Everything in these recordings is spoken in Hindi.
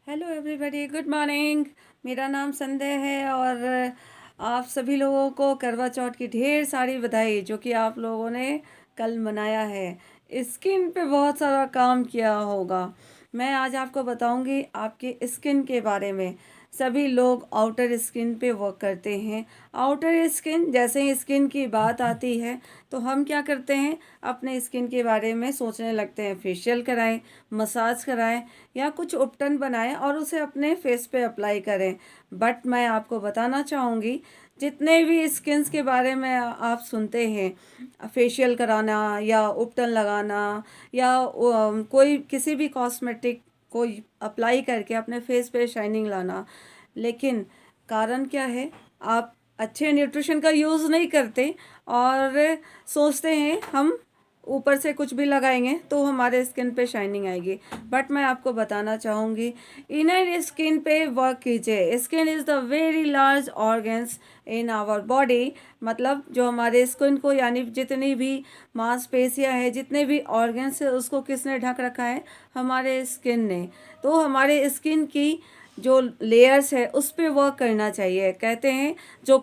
Hello everybody, good morning. मेरा नाम संदेह है और आप सभी लोगों को करवा चौथ की ढेर सारी बधाई, जो कि आप लोगों ने कल मनाया है। स्किन पे बहुत सारा काम किया होगा। मैं आज आपको बताऊंगी आपके स्किन के बारे में। सभी लोग आउटर स्किन पे वर्क करते हैं। आउटर स्किन, जैसे ही स्किन की बात आती है तो हम क्या करते हैं, अपने स्किन के बारे में सोचने लगते हैं। फेशियल कराएं, मसाज कराएं या कुछ उपटन बनाएं और उसे अपने फेस पे अप्लाई करें। बट मैं आपको बताना चाहूँगी, जितने भी स्किन्स के बारे में आप सुनते हैं, फेशियल कराना या उपटन लगाना या कोई किसी भी कॉस्मेटिक को अप्लाई करके अपने फेस पे शाइनिंग लाना, लेकिन कारण क्या है? आप अच्छे न्यूट्रिशन का यूज़ नहीं करते और सोचते हैं हम ऊपर से कुछ भी लगाएंगे तो हमारे स्किन पे शाइनिंग आएगी। बट मैं आपको बताना चाहूँगी, इनर स्किन पे वर्क कीजिए। Skin is the very large organs in our body. मतलब जो हमारे स्किन को, यानी जितनी भी मांसपेशियाँ हैं, जितने भी ऑर्गन्स है, उसको किसने ढक रखा है? हमारे स्किन ने। तो हमारे स्किन की जो लेयर्स है उस पे वर्क करना चाहिए। कहते हैं जो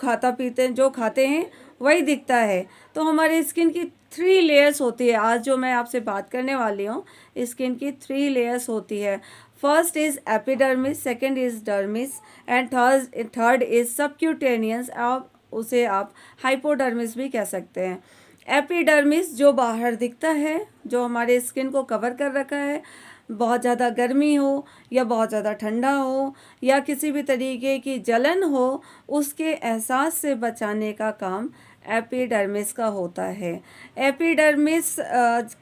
खाते हैं वही दिखता है। तो हमारे स्किन की 3 लेयर्स होती है। आज जो मैं आपसे बात करने वाली हूँ, स्किन की 3 लेयर्स होती है। First is epidermis, second is dermis and third is subcutaneous. आप हाइपोडर्मिस भी कह सकते हैं। एपिडर्मिस जो बाहर दिखता है, जो हमारे स्किन को कवर कर रखा है। बहुत ज़्यादा गर्मी हो या बहुत ज़्यादा ठंडा हो या किसी भी तरीके की जलन हो, उसके एहसास से बचाने का काम एपिडर्मिस का होता है। एपिडर्मिस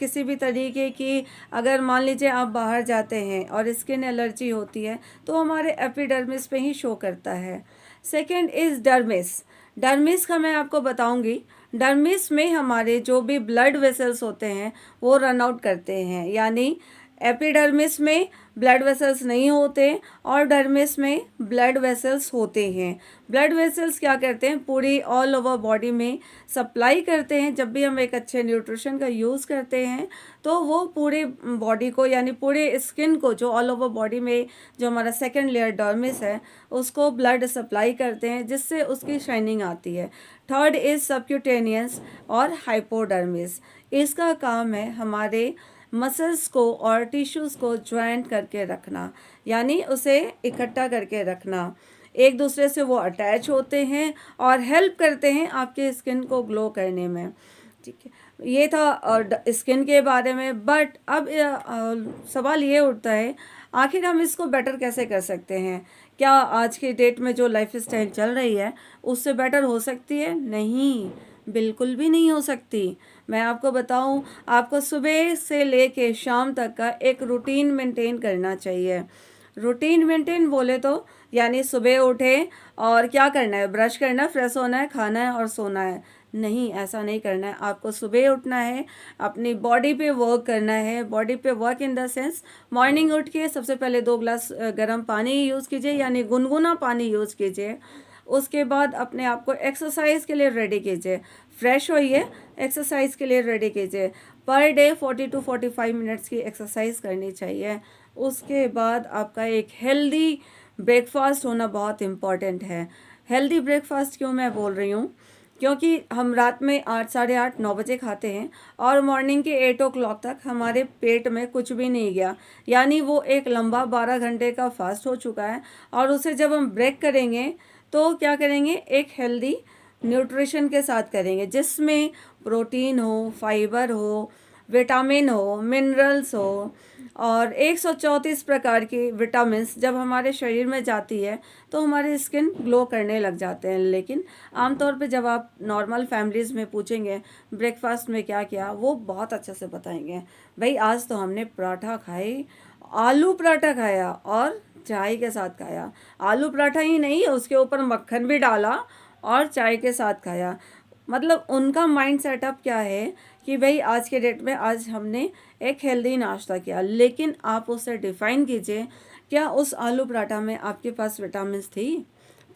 किसी भी तरीके की, अगर मान लीजिए आप बाहर जाते हैं और स्किन एलर्जी होती है तो हमारे एपिडर्मिस पे ही शो करता है। Second is dermis. डर्मिस का मैं आपको बताऊंगी। डर्मिस में हमारे जो भी ब्लड वेसल्स होते हैं वो रन आउट करते हैं, यानी एपिडर्मिस में ब्लड वेसल्स नहीं होते और डर्मिस में ब्लड वेसल्स होते हैं। ब्लड वेसल्स क्या करते हैं, पूरी ऑल ओवर बॉडी में सप्लाई करते हैं। जब भी हम एक अच्छे न्यूट्रिशन का यूज़ करते हैं तो वो पूरे बॉडी को, यानी पूरे स्किन को, जो ऑल ओवर बॉडी में जो हमारा सेकेंड लेयर डर्मिस है, उसको ब्लड सप्लाई करते हैं, जिससे उसकी शाइनिंग आती है। थर्ड इज सबक्यूटेनियस और हाइपोडर्मिस। इसका काम है हमारे मसल्स को और टिश्यूज़ को ज्वाइंट करके रखना, यानी उसे इकट्ठा करके रखना। एक दूसरे से वो अटैच होते हैं और हेल्प करते हैं आपके स्किन को ग्लो करने में। ठीक है, ये था स्किन के बारे में। बट अब सवाल ये उठता है, आखिर हम इसको बेटर कैसे कर सकते हैं? क्या आज की डेट में जो लाइफ स्टाइल चल रही है उससे बेटर हो सकती है? नहीं, बिल्कुल भी नहीं हो सकती। मैं आपको बताऊं, आपको सुबह से लेके शाम तक का एक रूटीन मेंटेन करना चाहिए। रूटीन मेंटेन बोले तो यानी सुबह उठे और क्या करना है, ब्रश करना है, फ्रेश होना है, खाना है और सोना है। नहीं, ऐसा नहीं करना है। आपको सुबह उठना है, अपनी बॉडी पे वर्क करना है। बॉडी पे work in the sense, morning उठ के सबसे पहले 2 ग्लास गर्म पानी यूज़ कीजिए, यानी गुनगुना पानी यूज़ कीजिए। उसके बाद अपने आप को एक्सरसाइज के लिए रेडी कीजिए। फ्रेश होइए, एक्सरसाइज के लिए रेडी कीजिए। पर डे 40 to 45 मिनट्स की एक्सरसाइज करनी चाहिए। उसके बाद आपका एक हेल्दी ब्रेकफास्ट होना बहुत इम्पॉर्टेंट है। हेल्दी ब्रेकफास्ट क्यों मैं बोल रही हूँ, क्योंकि हम रात में 8, साढ़े 8, 9 बजे खाते हैं और मॉर्निंग के 8 o'clock तक हमारे पेट में कुछ भी नहीं गया, यानी वो एक लंबा 12 घंटे का फास्ट हो चुका है। और उसे जब हम ब्रेक करेंगे तो क्या करेंगे, एक हेल्दी न्यूट्रिशन के साथ करेंगे, जिसमें प्रोटीन हो, फाइबर हो, विटामिन हो, मिनरल्स हो और 134 प्रकार की विटामिन्स जब हमारे शरीर में जाती है तो हमारी स्किन ग्लो करने लग जाते हैं। लेकिन आमतौर पे जब आप नॉर्मल फैमिलीज़ में पूछेंगे ब्रेकफास्ट में क्या किया, वो बहुत अच्छे से बताएंगे। भाई आज तो हमने पराठा खाए, आलू पराठा खाया और चाय के साथ खाया। आलू पराठा ही नहीं, उसके ऊपर मक्खन भी डाला और चाय के साथ खाया। मतलब उनका माइंड सेटअप क्या है कि भाई आज के डेट में आज हमने एक हेल्दी नाश्ता किया। लेकिन आप उसे डिफ़ाइन कीजिए, क्या उस आलू पराठा में आपके पास विटामिन्स थी?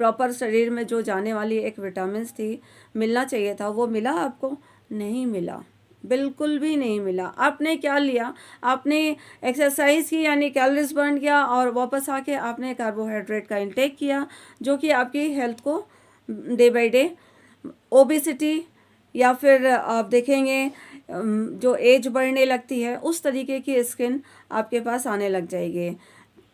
प्रॉपर शरीर में जो जाने वाली एक विटामिन्स थी, मिलना चाहिए था, वो मिला आपको? नहीं मिला। बिल्कुल भी नहीं मिला। आपने क्या लिया, आपने एक्सरसाइज की यानी कैलोरीज बर्न किया और वापस आके आपने कार्बोहाइड्रेट का इंटेक किया, जो कि आपकी हेल्थ को डे बाय डे ओबेसिटी या फिर आप देखेंगे जो एज बढ़ने लगती है उस तरीके की स्किन आपके पास आने लग जाएगी।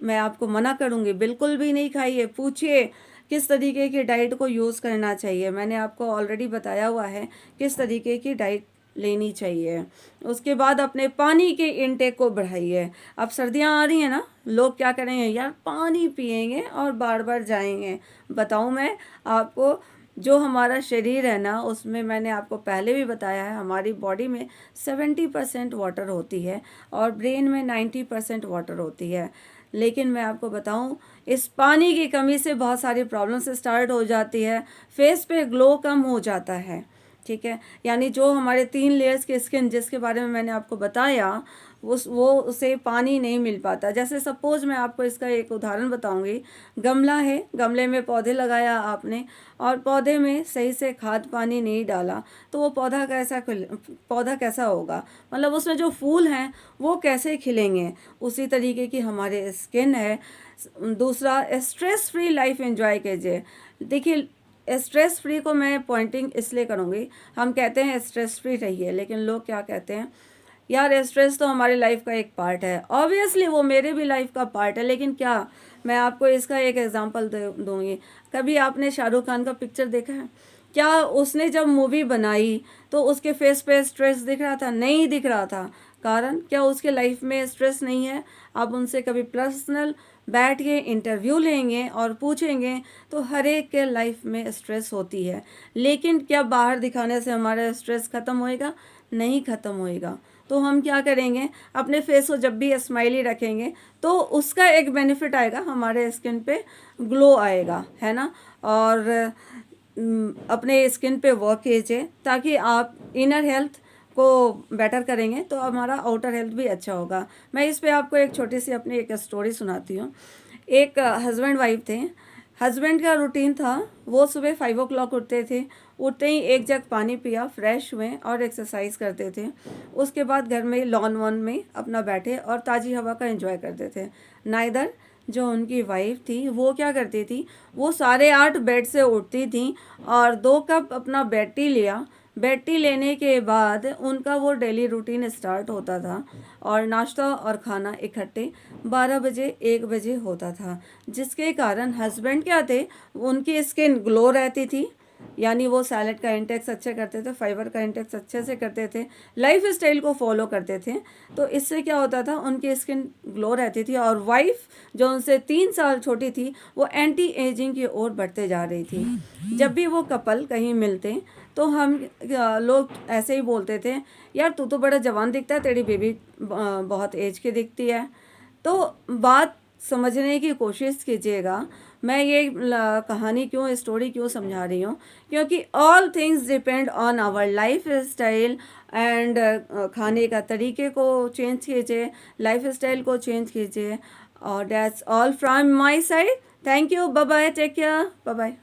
मैं आपको मना करूँगी, बिल्कुल भी नहीं खाइए। पूछिए किस तरीके की डाइट को यूज़ करना चाहिए, मैंने आपको ऑलरेडी बताया हुआ है किस तरीके की डाइट लेनी चाहिए। उसके बाद अपने पानी के इनटेक को बढ़ाइए। अब सर्दियाँ आ रही हैं ना, लोग क्या करेंगे यार, पानी पिएंगे और बार बार जाएंगे। बताऊँ मैं आपको, जो हमारा शरीर है ना, उसमें मैंने आपको पहले भी बताया है, हमारी बॉडी में 70% वाटर होती है और ब्रेन में 90% वाटर होती है। लेकिन मैं आपको बताऊं, इस पानी की कमी से बहुत सारी प्रॉब्लम्स स्टार्ट हो जाती है। फेस पे ग्लो कम हो जाता है, ठीक है। यानी जो हमारे 3 लेयर्स की स्किन जिसके बारे में मैंने आपको बताया, उसे पानी नहीं मिल पाता। जैसे सपोज मैं आपको इसका एक उदाहरण बताऊंगी। गमला है, गमले में पौधे लगाया आपने और पौधे में सही से खाद पानी नहीं डाला, तो वो पौधा कैसा होगा, मतलब उसमें जो फूल हैं वो कैसे खिलेंगे। उसी तरीके की हमारे स्किन है। दूसरा, स्ट्रेस फ्री लाइफ एंजॉय कीजिए। देखिए, स्ट्रेस फ्री को मैं पॉइंटिंग इसलिए करूँगी, हम कहते हैं स्ट्रेस फ्री रहिए, लेकिन लोग क्या कहते हैं, यार स्ट्रेस तो हमारी लाइफ का एक पार्ट है। ऑब्वियसली वो मेरे भी लाइफ का पार्ट है, लेकिन क्या, मैं आपको इसका एक एग्जांपल दूंगी। कभी आपने शाहरुख खान का पिक्चर देखा है? क्या उसने जब मूवी बनाई तो उसके फेस पे स्ट्रेस दिख रहा था? नहीं दिख रहा था। कारण क्या, उसके लाइफ में स्ट्रेस नहीं है? आप उनसे कभी पर्सनल बैठ के इंटरव्यू लेंगे और पूछेंगे तो हर एक के लाइफ में स्ट्रेस होती है। लेकिन क्या बाहर दिखाने से हमारा स्ट्रेस ख़त्म होएगा? नहीं ख़त्म होएगा। तो हम क्या करेंगे, अपने फेस को जब भी स्माइली रखेंगे तो उसका एक बेनिफिट आएगा, हमारे स्किन पे ग्लो आएगा, है ना। और अपने स्किन पे वर्क कीजिए ताकि आप इनर हेल्थ को बेटर करेंगे तो हमारा आउटर हेल्थ भी अच्छा होगा। मैं इस पे आपको एक छोटी सी अपनी एक स्टोरी सुनाती हूँ। एक हस्बैंड वाइफ थे। हस्बैंड का रूटीन था, वो सुबह 5 o'clock उठते थे। उठते ही एक जग पानी पिया, फ्रेश हुए और एक्सरसाइज करते थे। उसके बाद घर में लॉन वॉन में अपना बैठे और ताज़ी हवा का एंजॉय करते थे। नाइदर जो उनकी वाइफ थी वो क्या करती थी, वो 8:30 बेड से उठती थी और 2 कप अपना बेड टी लिया। बेड टी लेने के बाद उनका वो डेली रूटीन स्टार्ट होता था और नाश्ता और खाना इकट्ठे 12 बजे 1 बजे होता था, जिसके कारण हस्बैंड क्या थे, उनकी स्किन ग्लो रहती थी। यानी वो सैलेड का इंटेक्स अच्छे करते थे, फाइबर का इंटेक्स अच्छे से करते थे, लाइफ स्टाइल को फॉलो करते थे। तो इससे क्या होता था, उनकी स्किन ग्लो रहती थी और वाइफ जो उनसे 3 साल छोटी थी वो एंटी एजिंग की ओर बढ़ते जा रही थी। जब भी वो कपल कहीं मिलते तो हम लोग ऐसे ही बोलते थे, यार तू तो बड़ा जवान दिखता है, तेरी बेबी बहुत एज की दिखती है। तो बात समझने की कोशिश कीजिएगा। मैं ये कहानी क्यों, स्टोरी क्यों समझा रही हूँ, क्योंकि all things depend on our lifestyle and खाने का तरीके को चेंज कीजिए, लाइफ स्टाइल को चेंज कीजिए। और that's all from my side. Thank you, bye bye, take care, bye bye.